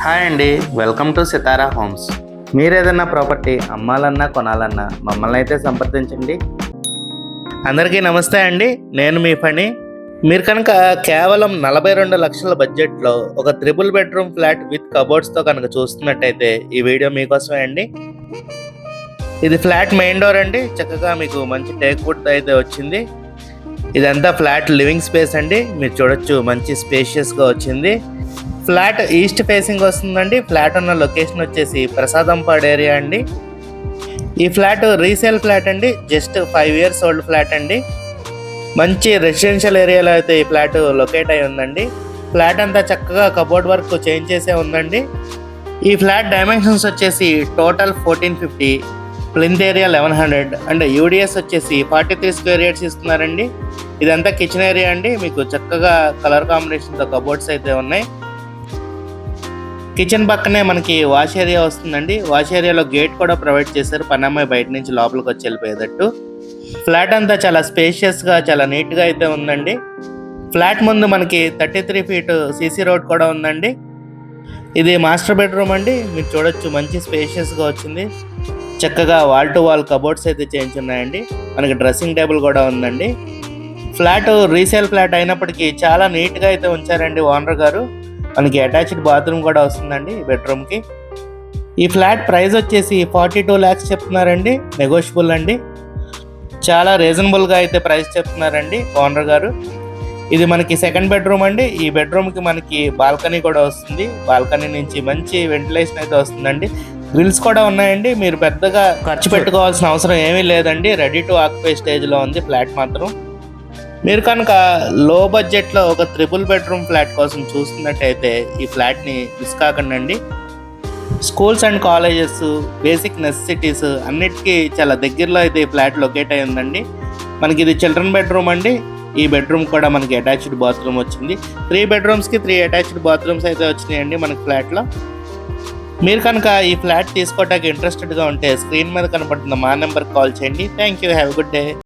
Hi అండి, welcome to Sitara homes. మీరు ఏదైనా ప్రాపర్టీ అమ్మాలన్నా కొనాలన్నా మమ్మల్ని అయితే సంప్రదించండి. అందరికీ నమస్తే అండి, నేను మీ పని. మీరు కనుక కేవలం 42 లక్షల బడ్జెట్లో ఒక త్రిబుల్ బెడ్రూమ్ ఫ్లాట్ విత్ కబోర్డ్స్తో కనుక చూస్తున్నట్టయితే ఈ వీడియో మీకోసమే అండి. ఇది ఫ్లాట్ మెయిన్ డోర్ అండి. చక్కగా మీకు మంచి టేక్ వుడ్ అయితే వచ్చింది. ఇదంతా ఫ్లాట్ లివింగ్ స్పేస్ అండి. మీరు చూడొచ్చు, మంచి స్పేషియస్గా వచ్చింది. ఫ్లాట్ ఈస్ట్ ఫేసింగ్ వస్తుందండి. ఫ్లాట్ ఉన్న లొకేషన్ వచ్చేసి ప్రసాదంపాడు ఏరియా అండి. ఈ ఫ్లాట్ రీసేల్ ఫ్లాట్ అండి. జస్ట్ 5 years ఓల్డ్ ఫ్లాట్ అండి. మంచి రెసిడెన్షియల్ ఏరియాలో అయితే ఈ ఫ్లాట్ లొకేట్ అయి ఉందండి. ఫ్లాట్ అంతా చక్కగా కబోర్డ్ వర్క్ చేంజ్ చేసే ఉందండి. ఈ ఫ్లాట్ డైమెన్షన్స్ వచ్చేసి total 1450, plinth area 1100 and UDS వచ్చేసి 43 స్క్వేర్ యార్డ్స్ ఇస్తున్నారండి. ఇదంతా కిచెన్ ఏరియా అండి. మీకు చక్కగా కలర్ కాంబినేషన్తో కబోర్డ్స్ అయితే ఉన్నాయి. కిచెన్ పక్కనే మనకి వాష్ ఏరియా వస్తుందండి. వాష్ ఏరియాలో గేట్ కూడా ప్రొవైడ్ చేశారు, పనమ్మాయి బయట నుంచి లోపలికి వచ్చి వెళ్ళిపోయేటట్టు. ఫ్లాట్ అంతా చాలా స్పేషియస్గా, చాలా నీట్గా అయితే ఉందండి. ఫ్లాట్ ముందు మనకి 33 feet సీసీ రోడ్ కూడా ఉందండి. ఇది మాస్టర్ బెడ్రూమ్ అండి. మీరు చూడొచ్చు, మంచి స్పేషియస్గా వచ్చింది. చక్కగా వాల్ టు వాల్ కబోర్డ్స్ అయితే చేంజ్ ఉన్నాయండి. మనకి డ్రెస్సింగ్ టేబుల్ కూడా ఉందండి. ఫ్లాట్ రీసేల్ ఫ్లాట్ అయినప్పటికీ చాలా నీట్గా అయితే ఉంచారండి ఓనర్ గారు. మనకి అటాచ్డ్ బాత్రూమ్ కూడా వస్తుందండి ఈ బెడ్రూమ్కి. ఈ ఫ్లాట్ ప్రైస్ వచ్చేసి 42 lakhs చెప్తున్నారండి. నెగోషియబుల్ అండి. చాలా రీజనబుల్గా అయితే ప్రైస్ చెప్తున్నారండి ఓనర్ గారు. ఇది మనకి సెకండ్ బెడ్రూమ్ అండి. ఈ బెడ్రూమ్కి మనకి బాల్కనీ కూడా వస్తుంది. బాల్కనీ నుంచి మంచి వెంటిలేషన్ అయితే వస్తుందండి. గ్రిల్స్ కూడా ఉన్నాయండి. మీరు పెద్దగా ఖర్చు పెట్టుకోవాల్సిన అవసరం ఏమీ లేదండి. రెడీ టు ఆక్యుపై స్టేజ్లో ఉంది ఫ్లాట్ మాత్రం. మీరు కనుక లో బడ్జెట్లో ఒక త్రిబుల్ బెడ్రూమ్ ఫ్లాట్ కోసం చూస్తున్నట్టయితే ఈ ఫ్లాట్ని మిస్ కాకండి. Schools and colleges, basic necessities అన్నిటికీ చాలా దగ్గరలో అయితే ఈ ఫ్లాట్ లొకేట్ అయి ఉందండి. మనకి ఇది చిల్డ్రన్ బెడ్రూమ్ అండి. ఈ బెడ్రూమ్ కూడా మనకి అటాచ్డ్ బాత్రూమ్ వచ్చింది. 3 bedrooms 3 అటాచ్డ్ బాత్రూమ్స్ అయితే వచ్చినాయండి మనకి ఫ్లాట్లో. మీరు కనుక ఈ ఫ్లాట్ తీసుకోవడానికి ఇంట్రెస్టెడ్గా ఉంటే స్క్రీన్ మీద కనపడుతున్న మా నెంబర్కి కాల్ చేయండి. Thank you, have a good day.